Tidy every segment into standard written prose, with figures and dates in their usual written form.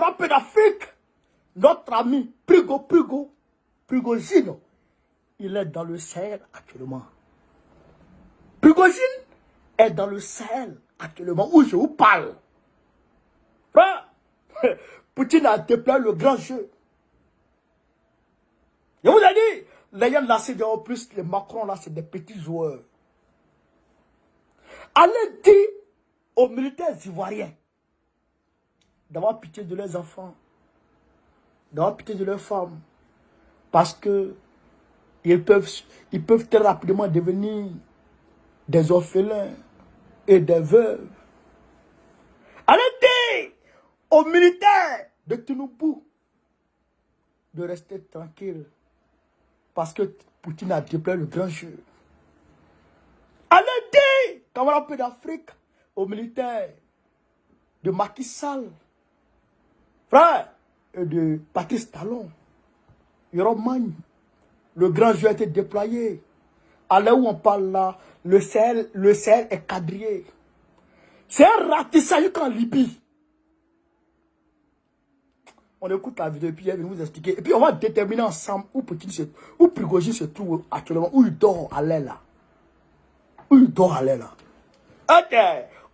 camarade peu d'Afrique, notre ami Prigogine, il est dans le Sahel actuellement. Prigogine est dans le Sahel actuellement où je vous parle. Frère, Poutine a déployé le grand jeu. Je vous ai dit, les gens là, c'est en plus, les Macron là, c'est des petits joueurs. Allez dire aux militaires ivoiriens d'avoir pitié de leurs enfants, d'avoir pitié de leurs femmes, parce que ils peuvent très rapidement devenir des orphelins et des veuves. Allez dire aux militaires de Tinubu de rester tranquille, parce que Poutine a déployé le grand jeu. Allez dire, camarades peu d'Afrique, aux militaires de Macky Sall, frère, et de Patrice Talon, Yoromagne, le grand jeu a été déployé. À l'heure où on parle là, le Sahel est quadrillé. C'est un ratissage qu'en Libye. On écoute la vidéo et puis il va vous expliquer. Et puis on va déterminer ensemble où Prigogine se trouve actuellement, où il dort à l'air là. Où il dort à l'air là. Ok,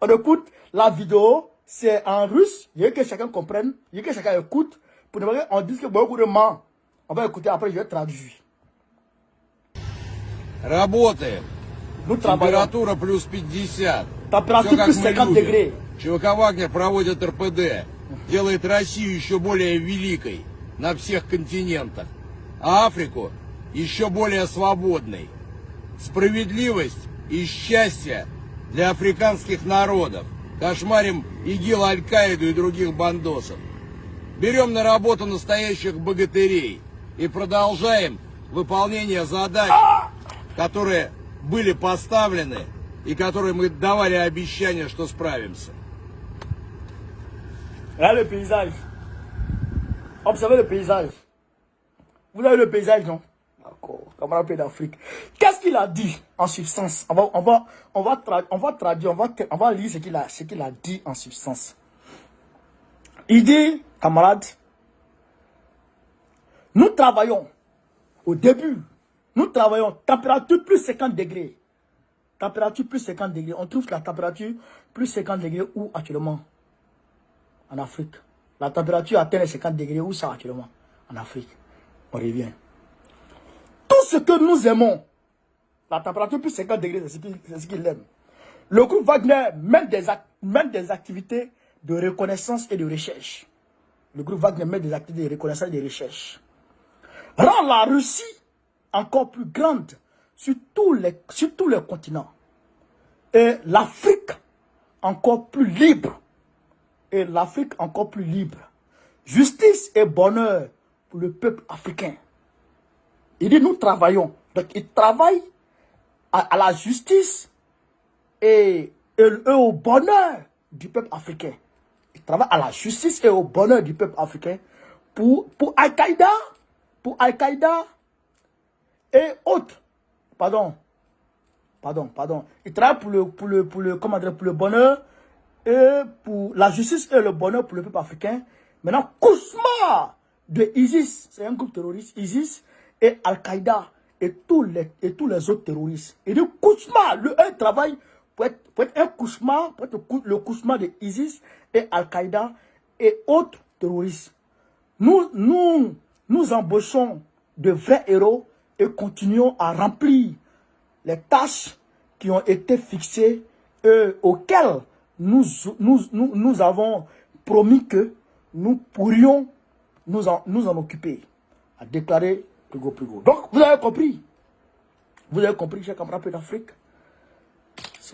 on écoute la vidéo, c'est en russe, il y a que chacun comprenne, il y a que chacun écoute. Pour ne pas on dise que beaucoup de gens, on va écouter après, je vais traduire. Работаем. Nous travaillons. Температура плюс 50. Température plus 50 degrés. ЧВК «Вагнер» проводит РПД. Делает Россию еще более великой на всех континентах. А Африку еще более свободной. Справедливость и счастье для африканских народов. Кошмарим ИГИЛ, Аль-Каиду и других бандосов. Берем на работу настоящих богатырей и продолжаем выполнение задач, которые были поставлены и которые мы давали обещание, что справимся. Regardez le paysage. Observez le paysage. Vous avez le paysage, non? D'accord. Camarade d'Afrique. Qu'est-ce qu'il a dit en substance? On va traduire, on va lire ce qu'il a dit en substance. Il dit, camarades, nous travaillons au début. Nous travaillons température plus 50 degrés. Température plus 50 degrés. On trouve la température plus 50 degrés où actuellement? En Afrique. La température atteint les 50 degrés. Où ça actuellement? En Afrique. On revient. Tout ce que nous aimons, la température plus 50 degrés, c'est ce qu'il aime. Le groupe Wagner mène des activités de reconnaissance et de recherche. Le groupe Wagner mène des activités de reconnaissance et de recherche. Rend la Russie encore plus grande sur tous les continents. Et l'Afrique encore plus libre. Et l'Afrique encore plus libre. Justice et bonheur pour le peuple africain. Il dit nous travaillons. Donc il travaille à la justice et au bonheur du peuple africain. Il travaille à la justice et au bonheur du peuple africain pour Al-Qaïda. Pour Al-Qaïda et autres. Pardon. Il travaille pour le bonheur et pour la justice et le bonheur pour le peuple africain. Maintenant, cauchemar de ISIS, c'est un groupe terroriste, ISIS et Al-Qaïda et tous les autres terroristes. Et le cauchemar, un travail pour être un cauchemar, pour être le cauchemar de ISIS et Al-Qaïda et autres terroristes. Nous embauchons de vrais héros et continuons à remplir les tâches qui ont été fixées auxquelles nous avons promis que nous pourrions nous en occuper, a déclaré Prigo. Donc, vous avez compris. Vous avez compris, chers camarades d'Afrique.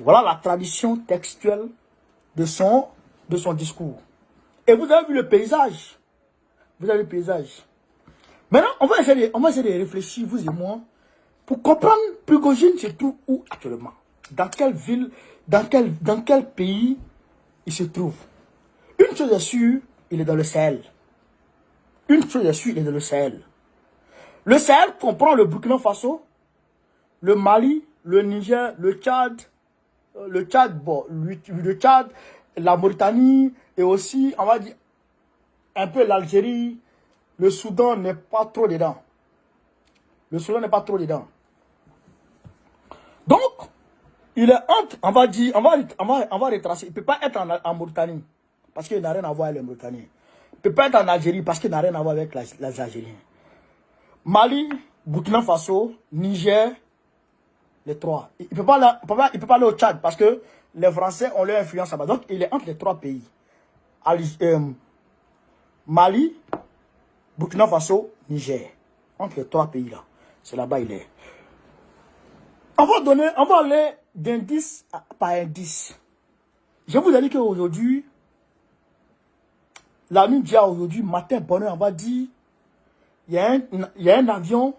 Voilà la tradition textuelle de son discours. Et vous avez vu le paysage. Vous avez le paysage. Maintenant, on va essayer de réfléchir, vous et moi, pour comprendre Prigogine se trouve où actuellement. Dans quelle ville, dans quel pays il se trouve. Une chose est sûre, il est dans le Sahel. Une chose est sûre, il est dans le Sahel. Le Sahel comprend le Burkina Faso, le Mali, le Niger, le Tchad, la Mauritanie et aussi, on va dire, un peu l'Algérie, le Soudan n'est pas trop dedans. Le Soudan n'est pas trop dedans. Donc, il est entre, on va dire, on va retracer. Il ne peut pas être en Mauritanie, parce qu'il n'a rien à voir avec les Mauritaniens. Il ne peut pas être en Algérie, parce qu'il n'a rien à voir avec les Algériens. Mali, Burkina Faso, Niger, les trois. Il ne peut pas aller au Tchad, parce que les Français ont leur influence là-bas. Donc, il est entre les trois pays. Mali, Burkina Faso, Niger. Entre les trois pays là. C'est là-bas il est. On va aller d'indice par indice. Je vous ai dit qu'aujourd'hui, la nuit d'hier aujourd'hui, matin, bonne heure, on va dire, il y a un avion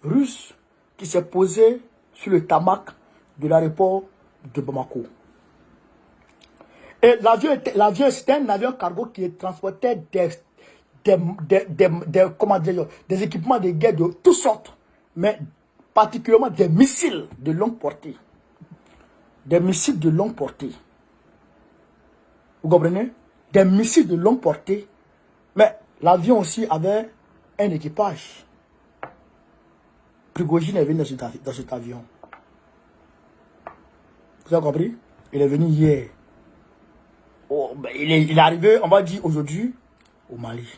russe qui s'est posé sur le tarmac de l'aéroport de Bamako. Et l'avion, c'était un avion cargo qui transportait des équipements de guerre de toutes sortes, mais particulièrement des missiles de longue portée. Des missiles de longue portée. Vous comprenez? Des missiles de longue portée. Mais l'avion aussi avait un équipage. Prigojine est venu dans cet avion. Vous avez compris? Il est venu hier. Oh, ben il est arrivé, on va dire aujourd'hui, au Mali.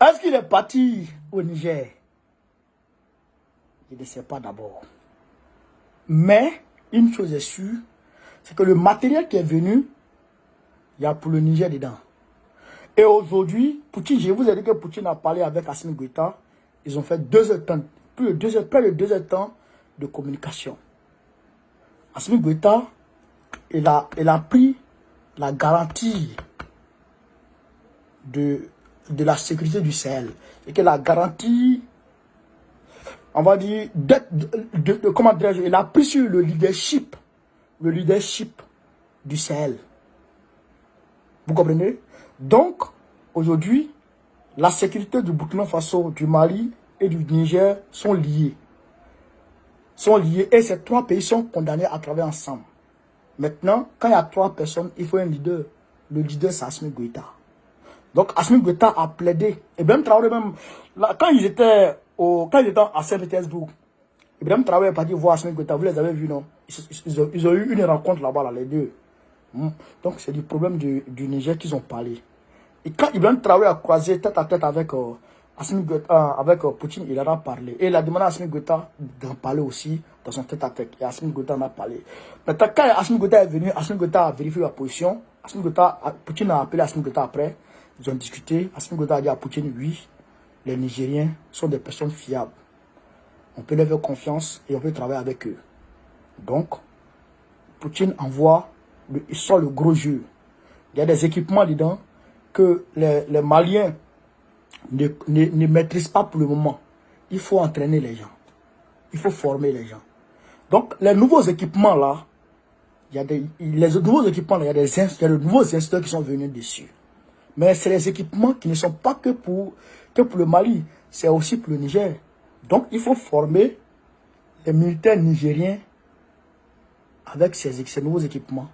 Est-ce qu'il est parti au Niger? Je ne sais pas d'abord. Mais, une chose est sûre, c'est que le matériel qui est venu, il y a pour le Niger dedans. Et aujourd'hui, Poutine, je vous ai dit que Poutine a parlé avec Assimi Goïta. Ils ont fait près de 2 heures de temps de communication. Assimi Goïta, il a pris la garantie de la sécurité du Sahel. Et que la garantie, on va dire, comment dirais-je, il a pris sur le leadership du Sahel. Vous comprenez? Donc, aujourd'hui, la sécurité du Burkina Faso, du Mali et du Niger sont liées. Et ces trois pays sont condamnés à travailler ensemble. Maintenant, quand il y a 3 personnes, il faut un leader. Le leader, c'est Assimi Goïta. Donc, Assimi Goïta a plaidé. Ibrahim Traoré même, là, quand ils étaient à Saint-Pétersbourg, Ibrahim Traoré est parti voir Assimi Goïta. Vous les avez vus, non? Ils ont eu une rencontre là-bas, là, les deux. Donc, c'est du problème du Niger qu'ils ont parlé. Et quand Ibrahim Traoré a croisé tête à tête avec Assimi Goïta, avec Poutine, il en a parlé. Et il a demandé à Assimi Goïta d'en parler aussi dans son tête à tête. Et Assimi Goïta en a parlé. Maintenant, quand Assimi Goïta est venu, Assimi Goïta a vérifié la position. Poutine a appelé Assimi Goïta après. Ils ont discuté. Assimi Goïta a dit à Poutine, oui, les Nigériens sont des personnes fiables. On peut leur faire confiance et on peut travailler avec eux. Donc, Poutine il sort le gros jeu. Il y a des équipements dedans que les Maliens ne maîtrisent pas pour le moment. Il faut entraîner les gens. Il faut former les gens. Donc, les nouveaux équipements là, il y a de nouveaux instructeurs qui sont venus dessus. Mais c'est les équipements qui ne sont pas que pour le Mali, c'est aussi pour le Niger. Donc, il faut former les militaires nigériens avec ces nouveaux équipements.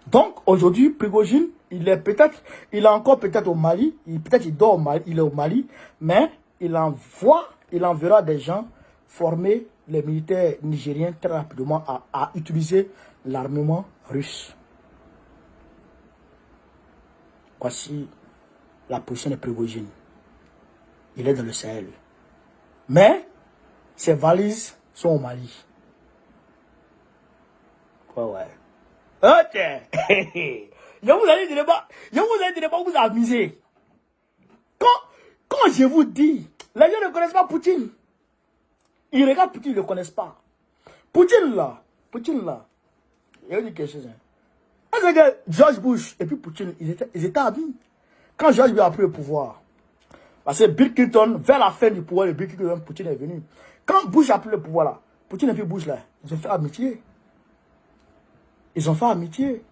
Donc, aujourd'hui, Prigojine, il est encore peut-être au Mali, peut-être il dort au Mali, il est au Mali, mais il enverra des gens former les militaires nigériens très rapidement à utiliser l'armement russe. Voici la position de Prigojine. Il est dans le Sahel. Mais ses valises sont au Mali. Ouais. Ok. Je vous ai dit de ne pas vous amuser. Quand je vous dis, les gens ne connaissent pas Poutine. Ils regardent Poutine, ils ne le connaissent pas. Poutine là, il a dit quelque chose. Parce que George Bush et puis Poutine, ils étaient amis. Quand George Bush a pris le pouvoir, parce que Bill Clinton, vers la fin du pouvoir de Bill Clinton, Poutine est venu. Quand Bush a pris le pouvoir là, Poutine et puis Bush là, ils ont fait amitié.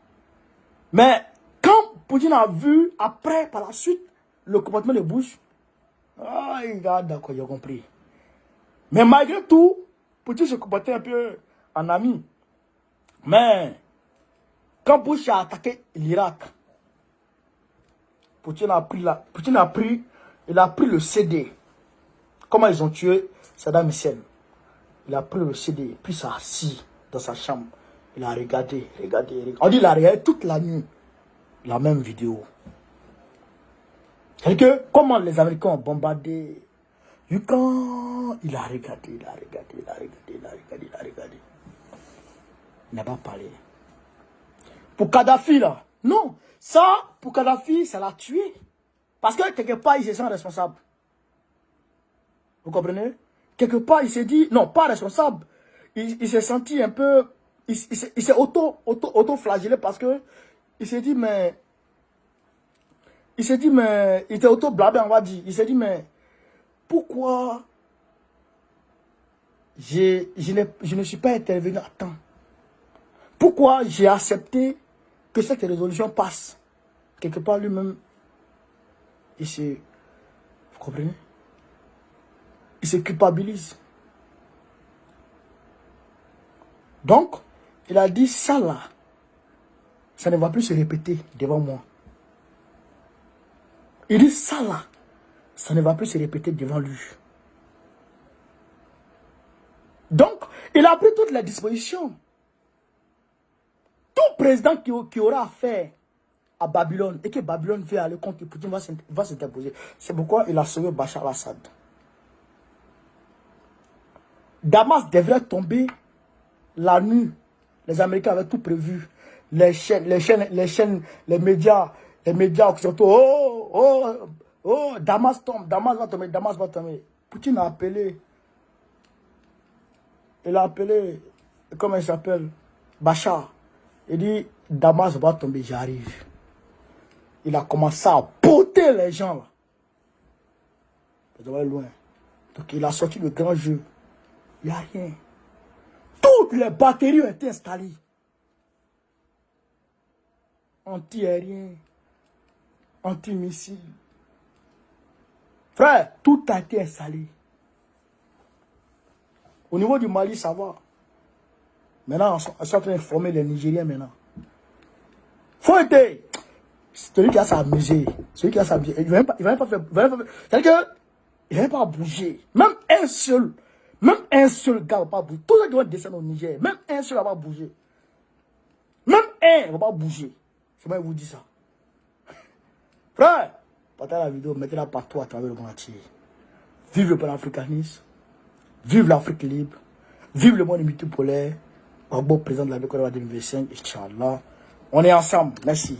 Mais quand Poutine a vu, après, par la suite, le comportement de Bush, il a d'accord, j'ai compris. Mais malgré tout, Poutine se comportait un peu en ami. Mais quand Bush a attaqué l'Irak, Poutine a pris le CD. Comment ils ont tué Saddam Hussein? Il a pris le CD, puis s'est assis dans sa chambre. Il a regardé. On dit qu'il a regardé toute la nuit la même vidéo. C'est que comment les Américains ont bombardé Ukraine, il a regardé. Il n'a pas parlé. Pour Kadhafi, là, non. Ça, pour Kadhafi, ça l'a tué. Parce que quelque part, il se sent responsable. Vous comprenez? Quelque part, il s'est dit, non, pas responsable. Il s'est senti un peu, il s'est auto-flagellé parce que il s'est dit, mais, il était auto-blabé, on va dire. Il s'est dit, mais, pourquoi je ne suis pas intervenu à temps? Pourquoi j'ai accepté que cette résolution passe? Quelque part, lui-même, il se, vous comprenez? Il se culpabilise. Donc, il a dit, ça là, ça ne va plus se répéter devant moi. Il dit, ça là, ça ne va plus se répéter devant lui. Donc, il a pris toutes les dispositions. Tout président qui aura affaire à Babylone et que Babylone veut aller contre Poutine va s'interposer. C'est pourquoi il a sauvé Bachar al-Assad. Damas devrait tomber la nuit. Les Américains avaient tout prévu. Les chaînes, les médias occidentaux. Oh, Damas tombe, Damas va tomber. Poutine a appelé. Il a appelé, comment il s'appelle? Bachar. Il dit, Damas va tomber, j'arrive. Il a commencé à porter les gens là. Ils doivent aller loin. Donc il a sorti le grand jeu. Il n'y a rien. Toutes les batteries ont été installées. Anti-aérien, anti-missile. Frère, tout a été installé. Au niveau du Mali, ça va. Maintenant, on est en train de former les Nigériens maintenant. Faut aider. Celui qui a s'amusé. Celui qui a s'amusé. Il ne va même pas faire. C'est-à-dire qu'il ne va pas bouger. Même un seul gars ne va pas bouger. Tous ceux qui vont descendre au Niger, même un seul ne va pas bouger. Même un ne va pas bouger. C'est moi qui vous dis ça. Frère, partagez la vidéo, mettez-la partout à travers le monde entier. Vive le panafricanisme. Vive l'Afrique libre. Vive le monde multipolaire. Gbagbo, président de la Côte d'Ivoire 2025. Inch'Allah. On est ensemble. Merci.